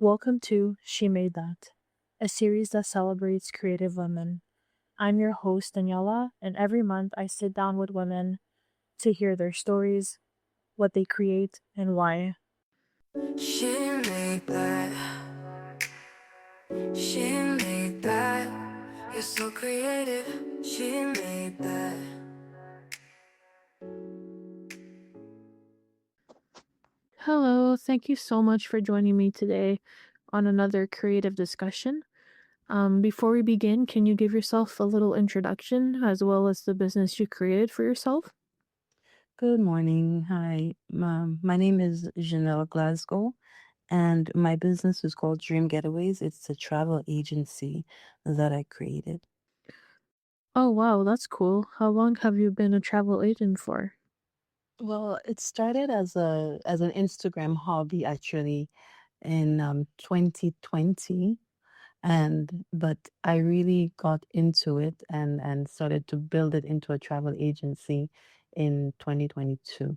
Welcome to She Made That, a series that celebrates creative women. I'm your host, Daniela, and every month I sit down with women to hear their stories, what they create, and why. She made that. She made that. You're so creative. She made that. Hello, thank you so much for joining me today on another creative discussion. Before we begin, can you give yourself a little introduction as well as the business you created for yourself? Good morning. Hi. My name is Jeannelle Glasgow, and my business is called Dream Getaways. It's a travel agency that I created. Oh, wow, that's cool. How long have you been a travel agent for? Well, it started as an Instagram hobby actually in 2020, and but I really got into it and started to build it into a travel agency in 2022.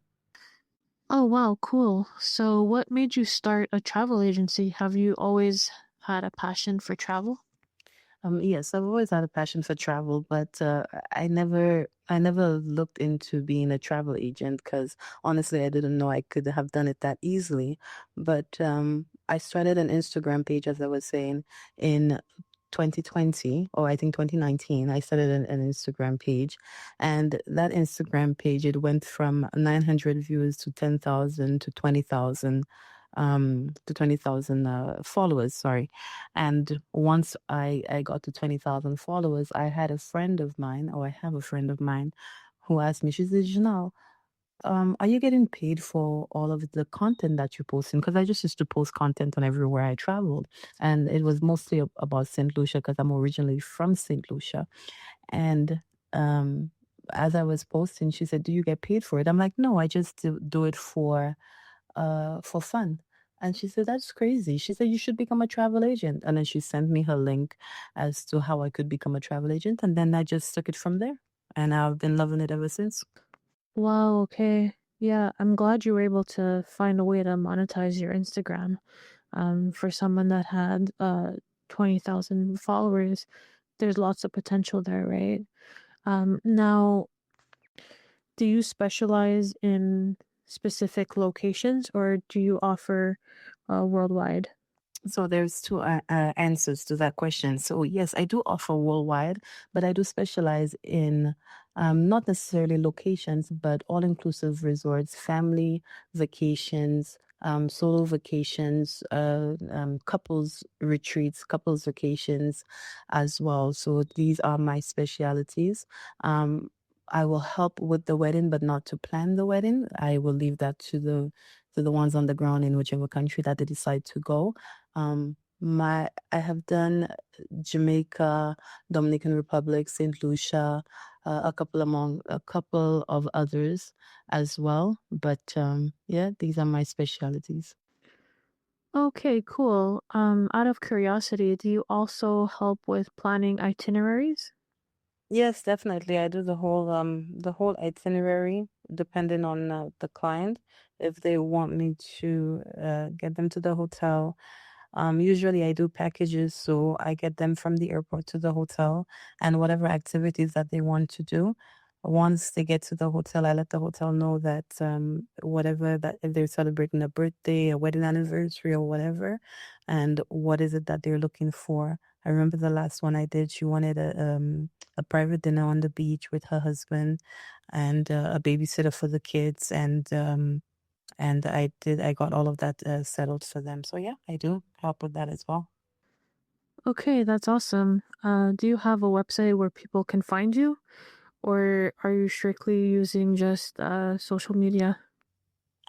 Oh, wow, cool. So, what made you start a travel agency? Have you always had a passion for travel? Yes, I've always had a passion for travel, but I never looked into being a travel agent because honestly, I didn't know I could have done it that easily. But I started an Instagram page, as I was saying, in 2020, or I think 2019. I started an Instagram page, and that Instagram page, it went from 900 views to 10,000 to 20,000, to 20,000 followers. Sorry. And once I got to 20,000 followers, I had a friend of mine, or I have a friend of mine, who asked me, she said, Janelle, are you getting paid for all of the content that you're posting? Because I just used to post content on everywhere I traveled. And it was mostly about St. Lucia because I'm originally from St. Lucia. And um, as I was posting, she said, do you get paid for it? I'm like, no, I just do it for fun. And she said, that's crazy. She said, you should become a travel agent. And then she sent me her link as to how I could become a travel agent. And then I just took it from there. And I've been loving it ever since. Wow, okay. Yeah, I'm glad you were able to find a way to monetize your Instagram. For someone that had 20,000 followers, there's lots of potential there, right? Now, do you specialize in specific locations or do you offer worldwide? So there's two answers to that question. So yes, I do offer worldwide, but I do specialize in not necessarily locations, but all-inclusive resorts, family vacations, solo vacations, couples retreats, couples vacations as well. So these are my specialities. I will help with the wedding, but not to plan the wedding. I will leave that to the ones on the ground in whichever country that they decide to go. I have done Jamaica, Dominican Republic, Saint Lucia, a couple of others as well. But yeah, these are my specialties. Okay, cool. Out of curiosity, do you also help with planning itineraries? Yes, definitely. I do the whole itinerary depending on the client. If they want me to get them to the hotel, usually I do packages, so I get them from the airport to the hotel and whatever activities that they want to do. Once they get to the hotel, I let the hotel know that whatever that if they're celebrating a birthday, a wedding anniversary, or whatever, and what is it that they're looking for. I remember the last one I did. She wanted a private dinner on the beach with her husband and a babysitter for the kids, and I got all of that settled for them. So yeah, I do help with that as well. Okay, that's awesome. Do you have a website where people can find you, or are you strictly using just social media?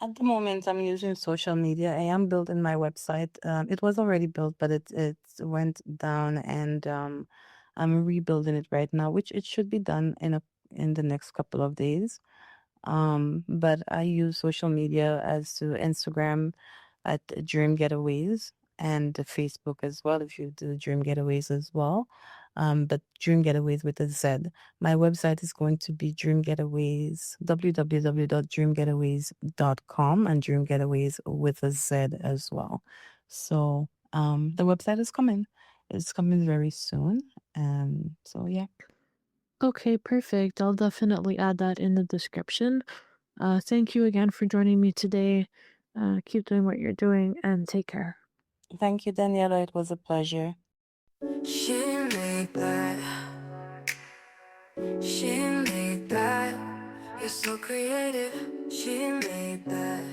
At the moment, I'm using social media. I am building my website. It was already built, but it went down, and I'm rebuilding it right now, which it should be done in the next couple of days. But I use social media as to Instagram at Dream Getaways and Facebook as well, if you do Dream Getaways as well. But Dream Getaways with a Z. My website is going to be Dream Getaways, www.dreamgetaways.com, and Dream Getaways with a Z as well. So The website is coming. It's coming very soon. So yeah. Okay, perfect. I'll definitely add that in the description. Thank you again for joining me today. Keep doing what you're doing and take care. Thank you, Daniela. It was a pleasure. She made that. She made that. You're so creative. She made that.